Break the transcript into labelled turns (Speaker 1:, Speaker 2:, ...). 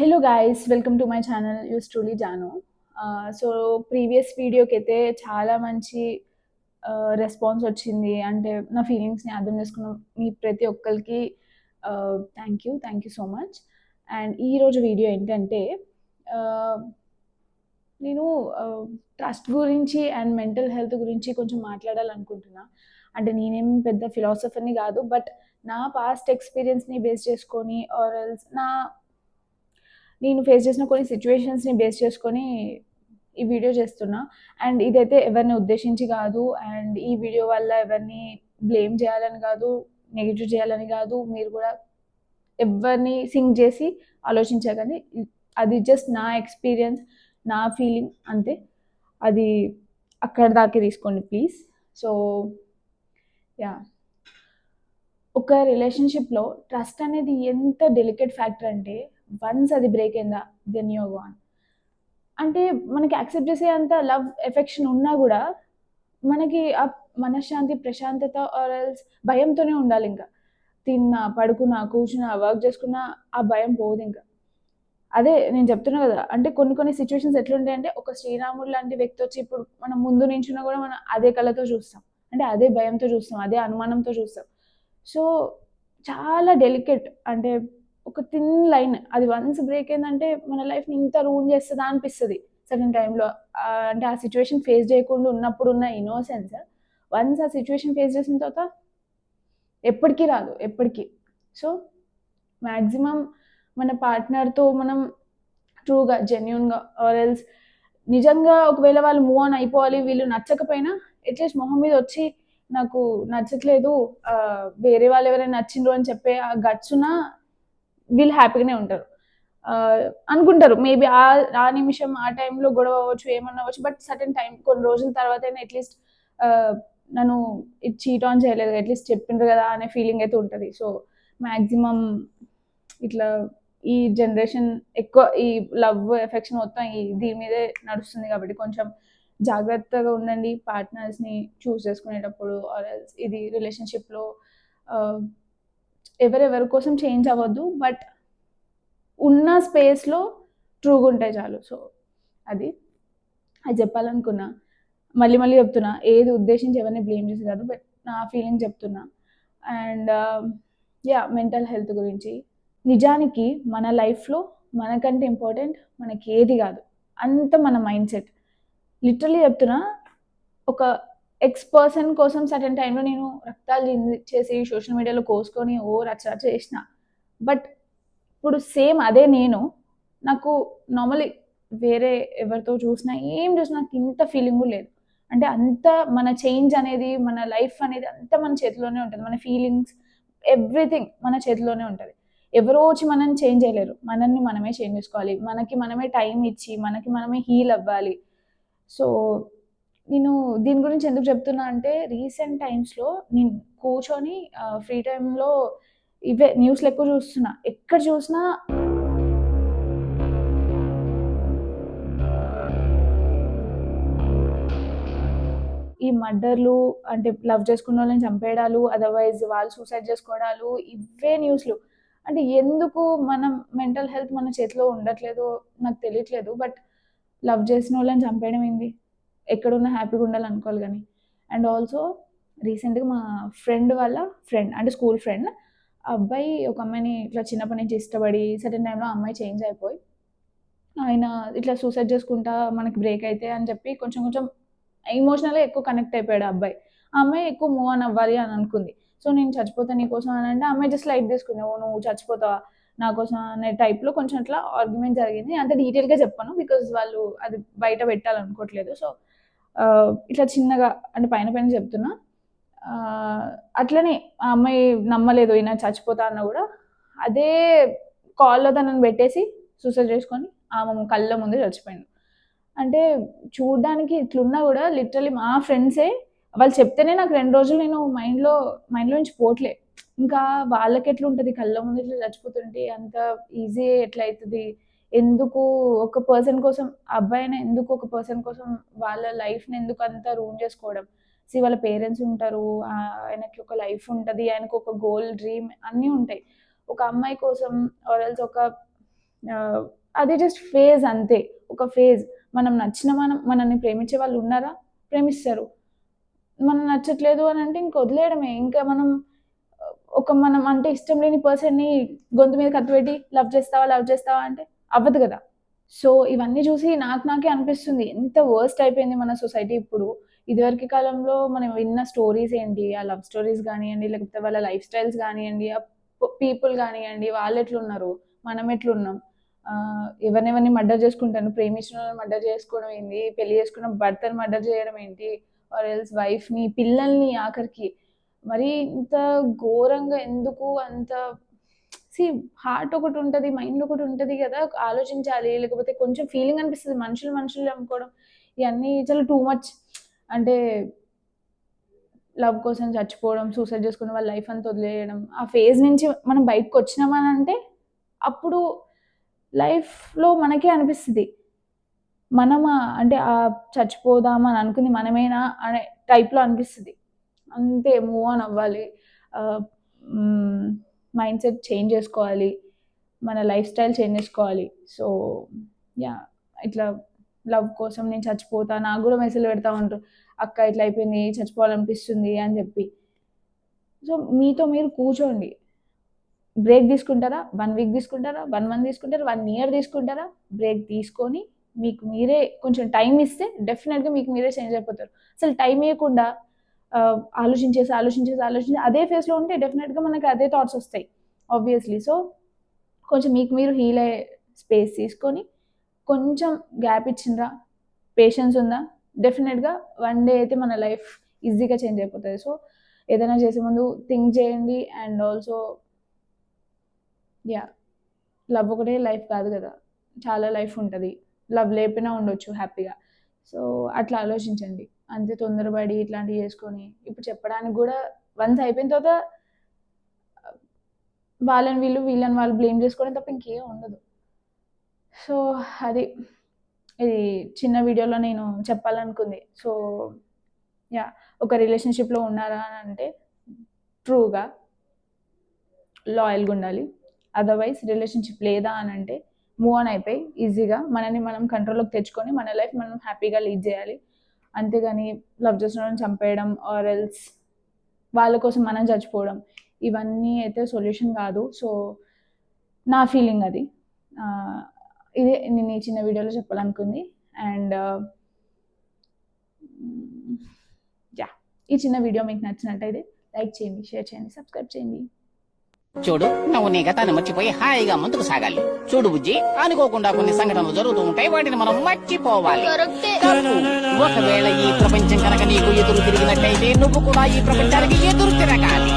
Speaker 1: Hello guys, welcome to my channel yours truly Janu. So previous వీడియోకి అయితే చాలా మంచి రెస్పాన్స్ వచ్చింది. అంటే నా ఫీలింగ్స్ని అర్థం చేసుకున్న మీ ప్రతి ఒక్కరికి thank you so much. And ఈరోజు వీడియో ఏంటంటే uh, నేను ట్రస్ట్ గురించి అండ్ మెంటల్ హెల్త్ గురించి కొంచెం మాట్లాడాలనుకుంటున్నా. అంటే నేనేం పెద్ద ఫిలాసఫర్ని కాదు, బట్ నా పాస్ట్ ఎక్స్పీరియన్స్ని బేస్ చేసుకొని ఆర్ ఎల్స్ నేను ఫేస్ చేసిన కొన్ని సిచ్యువేషన్స్ని బేస్ చేసుకొని ఈ వీడియో చేస్తున్నా. అండ్ ఇదైతే ఎవరిని ఉద్దేశించి కాదు, అండ్ ఈ వీడియో వల్ల ఎవరిని బ్లేమ్ చేయాలని కాదు, నెగిటివ్ చేయాలని కాదు. మీరు కూడా ఎవరిని సింక్ చేసి ఆలోచించకండి. అది జస్ట్ నా ఎక్స్పీరియన్స్, నా ఫీలింగ్ అంతే. అది అక్కడ దాకే తీసుకోండి ప్లీజ్. సో యా, ఒక రిలేషన్షిప్లో ట్రస్ట్ అనేది ఎంత డెలికేట్ ఫ్యాక్టర్ అంటే, వన్స్ అది బ్రేక్ అయిందా దెన్ యూ గాన్. అంటే మనకి యాక్సెప్ట్ చేసే అంత లవ్ ఎఫెక్షన్ ఉన్నా కూడా మనకి ఆ మనశ్శాంతి, ప్రశాంతత ఆర్ ఎల్స్ భయంతోనే ఉండాలి. ఇంకా తిన్నా, పడుకున్నా, కూర్చున్నా, వర్క్ చేసుకున్నా ఆ భయం పోదు ఇంకా. అదే నేను చెప్తున్నా కదా, అంటే కొన్ని కొన్ని సిచ్యువేషన్స్ ఎట్లుంటాయంటే, ఒక శ్రీరాముడు లాంటి వ్యక్తి వచ్చి ఇప్పుడు మనం ముందు నించున్నా కూడా మనం అదే కళ్ళతో చూస్తాం, అంటే అదే భయంతో చూస్తాం, అదే అనుమానంతో చూస్తాం. సో చాలా డెలికేట్. అంటే ఒక థిన్ లైన్, అది వన్స్ బ్రేక్ అయిందంటే మన లైఫ్ని ఇంత రూన్ చేస్తుందా అనిపిస్తుంది సర్టన్ టైంలో. అంటే ఆ సిచ్యువేషన్ ఫేస్ చేయకుండా ఉన్నప్పుడు ఉన్న ఇన్నోసెన్స్ వన్స్ ఆ సిచ్యువేషన్ ఫేస్ చేసిన తర్వాత ఎప్పటికీ రాదు, ఎప్పటికీ. సో మ్యాక్సిమం మన పార్ట్నర్తో మనం ట్రూగా, జెన్యున్గా ఆర్ ఎల్స్ నిజంగా ఒకవేళ వాళ్ళు మూవ్ ఆన్ అయిపోవాలి, వీళ్ళు నచ్చకపోయినా అట్లీస్ట్ మొహం మీద వచ్చి నాకు నచ్చట్లేదు, వేరే వాళ్ళు ఎవరైనా నచ్చిండ్రు అని చెప్పే ఆ గట్సున వీళ్ళు హ్యాపీగానే ఉంటారు అనుకుంటారు. మేబీ ఆ నిమిషం, ఆ టైంలో గొడవ అవ్వచ్చు, ఏమన్నా అవ్వచ్చు, బట్ సర్టన్ టైం, కొన్ని రోజుల తర్వాత అయినా అట్లీస్ట్ నన్ను ఇది చీట్ ఆన్ చేయలేదు, అట్లీస్ట్ చెప్పిండ్రు కదా అనే ఫీలింగ్ అయితే ఉంటుంది. సో మ్యాక్సిమం ఇట్లా ఈ జనరేషన్ ఎక్కువ ఈ లవ్ ఎఫెక్షన్ మొత్తం దీని మీదే నడుస్తుంది కాబట్టి కొంచెం జాగ్రత్తగా ఉండండి పార్ట్నర్స్ని చూస్ చేసుకునేటప్పుడు. ఆర్ ఎల్స్ ఇది రిలేషన్షిప్లో ఎవరెవరి కోసం చేంజ్ అవ్వద్దు, బట్ ఉన్న స్పేస్లో ట్రూగా ఉంటే చాలు. సో అది అది చెప్పాలనుకున్నా. మళ్ళీ మళ్ళీ చెప్తున్నా, ఏది ఉద్దేశించి ఎవరిని బ్లేమ్ చేసి కాదు, బట్ నా ఫీలింగ్ చెప్తున్నా. అండ్ యా, మెంటల్ హెల్త్ గురించి నిజానికి మన లైఫ్లో మనకంటే ఇంపార్టెంట్ మనకి ఏది కాదు, అంత మన మైండ్ సెట్. లిటరలీ చెప్తున్నా, ఒక ఎక్స్ పర్సన్ కోసం సర్టన్ టైంలో నేను రక్తాలు చేసి సోషల్ మీడియాలో కోసుకొని రచ్చ చేసిన, బట్ ఇప్పుడు సేమ్ అదే నేను, నాకు నార్మల్లీ వేరే ఎవరితో చూసినా, ఏం చూసినా నాకు ఇంత ఫీలింగు లేదు. అంటే అంత మన చేంజ్ అనేది, మన లైఫ్ అనేది అంత మన చేతిలోనే ఉంటుంది. మన ఫీలింగ్స్, ఎవ్రీథింగ్ మన చేతిలోనే ఉంటుంది. ఎవరో వచ్చి మనల్ని చేంజ్ చేయలేరు, మనల్ని మనమే చేంజ్ చేసుకోవాలి. మనకి మనమే టైం ఇచ్చి మనకి మనమే హీల్ అవ్వాలి. సో నేను దీని గురించి ఎందుకు చెప్తున్నా అంటే, రీసెంట్ టైమ్స్లో నేను కూర్చొని ఫ్రీ టైంలో ఇవే న్యూస్లు ఎక్కువ చూస్తున్నా. ఎక్కడ చూసినా ఈ మర్డర్లు, అంటే లవ్ చేసుకున్న వాళ్ళని చంపేయడాలు, అదర్వైజ్ వాళ్ళు సూసైడ్ చేసుకోవడాలు, ఇవే న్యూస్లు. అంటే ఎందుకు మనం మెంటల్ హెల్త్ మన చేతిలో ఉండట్లేదో నాకు తెలియట్లేదు, బట్ లవ్ చేసిన వాళ్ళని చంపేయడం ఏంది? ఎక్కడున్నా హ్యాపీగా ఉండాలనుకోవాలి కానీ. అండ్ ఆల్సో రీసెంట్గా మా ఫ్రెండ్ వాళ్ళ ఫ్రెండ్, అంటే స్కూల్ ఫ్రెండ్ అబ్బాయి ఒక అమ్మాయిని ఇట్లా చిన్నప్పటి నుంచి ఇష్టపడి సర్టన్ టైంలో అమ్మాయి చేంజ్ అయిపోయి ఆయన ఇట్లా సూసైడ్ చేసుకుంటా మనకి బ్రేక్ అయితే అని చెప్పి కొంచెం కొంచెం ఎమోషనల్గా ఎక్కువ కనెక్ట్ అయిపోయాడు ఆ అబ్బాయి. ఆ అమ్మాయి ఎక్కువ మూవ్ ఆన్ అవ్వాలి అని అనుకుంది. సో నేను చచ్చిపోతా నీకోసం అని అంటే, ఆ అమ్మాయి జస్ట్ లైట్ తీసుకుంది. ఓ నువ్వు చచ్చిపోతావా నా కోసం అనే టైప్లో కొంచెం అట్లా ఆర్గ్యుమెంట్ జరిగింది. అంత డీటెయిల్గా చెప్పాను, బికాజ్ వాళ్ళు అది బయట పెట్టాలనుకోవట్లేదు. సో ఇట్లా చిన్నగా, అంటే పైన పైన చెప్తున్నా. అట్లనే ఆ అమ్మాయి నమ్మలేదు ఈయన చచ్చిపోతా అన్న కూడా, అదే కాల్లో తనని పెట్టేసి సూసైడ్ చేసుకొని ఆమె కళ్ళ ముందే చచ్చిపోయింది. అంటే చూడ్డానికి ఇట్లున్నా కూడా లిటరలీ మా ఫ్రెండ్సే వాళ్ళు చెప్తేనే నాకు 2 రోజులు నేను మైండ్‌లో నుంచి పోవట్లే. ఇంకా వాళ్ళకి ఎట్లుంటది కళ్ళ ముందు ఇట్లా చచ్చిపోతుంటే అంత ఈజీ ఎట్లా అయితది? ఎందుకు ఒక పర్సన్ కోసం, ఆ అబ్బాయిని ఎందుకు ఒక పర్సన్ కోసం వాళ్ళ లైఫ్‌ని ఎందుకు అంత రూయిన్ చేసుకోవడం? వాళ్ళ పేరెంట్స్ ఉంటారు. ఆయనకి ఒక లైఫ్ ఉంటది. ఆయనకు ఒక గోల్, డ్రీమ్ అన్నీ ఉంటాయి. ఒక అమ్మాయి కోసం ఆర్ ఎల్స్ ఒక అది జస్ట్ ఫేజ్ అంతే, ఒక ఫేజ్. మనల్ని ప్రేమించే వాళ్ళు ఉన్నారా? ప్రేమిస్తారు. మనం నచ్చట్లేదు అని అంటే ఇంక వదిలేయడమే. ఇంకా మనం అంటే ఇష్టం లేని పర్సన్‌ని గొంతు మీద కత్తి పెట్టి లవ్ చేస్తావా అంటే అవ్వదు గదా! సో, ఇవన్నీ చూసి నాకే అనిపిస్తుంది. ఎంత వర్స్ట్ అయిపోయింది మన సొసైటీ ఇప్పుడు. ఇదివరకి కాలంలో మనం విన్న స్టోరీస్ ఏంటి? ఆ లవ్ స్టోరీస్ గానియండి, లేకపోతే వాళ్ళ లైఫ్ స్టైల్స్ గానియండి, పీపుల్ గానియండి, వాళ్ళెట్లున్నారు? మనం ఎట్లున్నాం? ఎవరినెవరిని మర్డర్ చేసుకుంటాను, ప్రేమించిన వాళ్ళని మర్డర్ చేసుకోవడం ఏంది? పెళ్లి చేసుకున్న భర్తని మర్డర్ చేయడం ఏంటి? ఆర్ ఎల్స్ వైఫ్‌ని, పిల్లల్ని ఆఖరికి. మరి ఇంత ఘోరంగా ఎందుకు అంత సీ హార్ట్ ఒకటుంటది, మైండ్ ఒకటుంటది గదా! ఆలోచించాలి. లేకపోతే కొంచెం ఫీలింగ్ అనిపిస్తది. మనుషులు చంపుకోవడం ఇయన్నీ చాలా టూ మచ్. అంటే లవ్ కోసం చచ్చిపోవడం, సూసైడ్ చేసుకుని వాళ్ళ లైఫ్ అంతా వదిలేయడం. ఆ ఫేజ్ నుంచి మనం బయటకొచ్చినామనంటే అప్పుడు లైఫ్‌లో మనకే అనిపిస్తది. మనమా అంటే చచ్చిపోదాం అని అనుకుంది మనమేనా అనే టైప్‌లో అనిపిస్తది. అంతే మూవ్ ఆన్ అవ్వాలి. ఆహ్, హ్మ్. మైండ్ సెట్ చేంజ్ చేసుకోవాలి. మన లైఫ్ స్టైల్ చేంజ్ చేసుకోవాలి. So, yeah! ఇట్లా లవ్ కోసం నేను చచ్చిపోతా, నాకు గూడా మెసేజ్‌లు పెడతా ఉంటారు. అక్క ఇట్లా అయిపోయింది, చచ్చిపోవాలనిపిస్తుంది అని జెప్పి. సో, మీతో మీరు కూర్చోండి. బ్రేక్ తీసుకుంటారా? 1 వీక్ తీసుకుంటారా? 1 మంత్ తీసుకుంటారా? 1 ఇయర్ తీసుకుంటారా? బ్రేక్ తీసుకొని మీకు మీరే కొంచెం టైమ్ ఇస్తే డెఫినిట్‌గా మీకు మీరే చేంజ్ అయిపోతారు. అసలు టైమ్ ఇయ్యకుండా ఆలోచించేసి అదే ఫేజ్‌లో ఉంటే డెఫినిట్‌గా మనకి అదే థాట్స్ ఒస్తాయి ఆబ్వియస్‌లీ. సో, కొంచెం మీకు మీరు హీల్ అయ్యే స్పేస్ తీసుకొని కొంచెం గ్యాప్ ఇచ్చిండ్రా, పేషెన్స్ ఉందా, డెఫినిట్‌గా వన్ డే అయితే మన లైఫ్ ఈజీగా చేంజ్ అయిపోతది. సో, ఏదైనా చేసే ముందు థింక్ చేయండి. And also yeah! లవ్ ఒకటే లైఫ్ కాదు గదా! చాలా లైఫ్ ఉంటది. లవ్ లేకపోయినా ఉండొచ్చు హ్యాపీగా. సో, అట్లా ఆలోచించండి. అంతే తొందరపడి ఇట్లాంటివి చేసుకొని ఇప్పుడు చెప్పడానికి గూడా వన్స్ అయిపోయిన తర్వాత వీళ్ళని వాళ్ళు బ్లేమ్ చేసుకోవడం తప్ప ఇంకేం ఉండదు. సో, అది. ఇది చిన్న వీడియోలో నేను చెప్పాలనుకుంది. So, yeah! ఒక రిలేషన్‌షిప్‌లో ఉన్నారా అనంటే ట్రూగా లాయల్‌గా ఉండాలి. అదర్‌వైజ్ రిలేషన్‌షిప్ లేదా అనంటే మూవ్ ఆన్ అయిపోయి ఈజీగా మనల్ని మనం కంట్రోల్‌లోకి తెచ్చుకొని మన లైఫ్ మనం హ్యాపీగా లీడ్ జేయాలి. అంతేగాని లవ్ చేసిన వాళ్ళని చంపేయడం ఆర్ ఎల్స్ వాళ్ళ కోసం మనం చచ్చిపోవడం ఇవన్నీ అయితే సొల్యూషన్ కాదు. సో, నా ఫీలింగ్ అది. ఆహ్, ఇదే నేను ఈ చిన్న వీడియోలో చెప్పాలనుకుంది. And yeah! ఈ చిన్న వీడియో మీకు నచ్చినట్టయితే లైక్ చేయండి, షేర్ చేయండి, సబ్స్క్రైబ్ చేయండి.
Speaker 2: చూడు, నువ్వు నీ గతాన్ని మర్చిపోయి హాయిగా ముందుకు సాగాలి. చూడు బుజ్జి, అనుకోకుండా కొన్ని సంఘటనలు జరుగుతూ ఉంటాయి, వాటిని మనం మర్చిపోవాలి. తప్పు. ఒకవేళ ఈ ప్రపంచం కనుక నీకు ఎదురు తిరిగినట్టయితే నువ్వు కూడా ఈ ప్రపంచానికి ఎదురు తిరగాలి.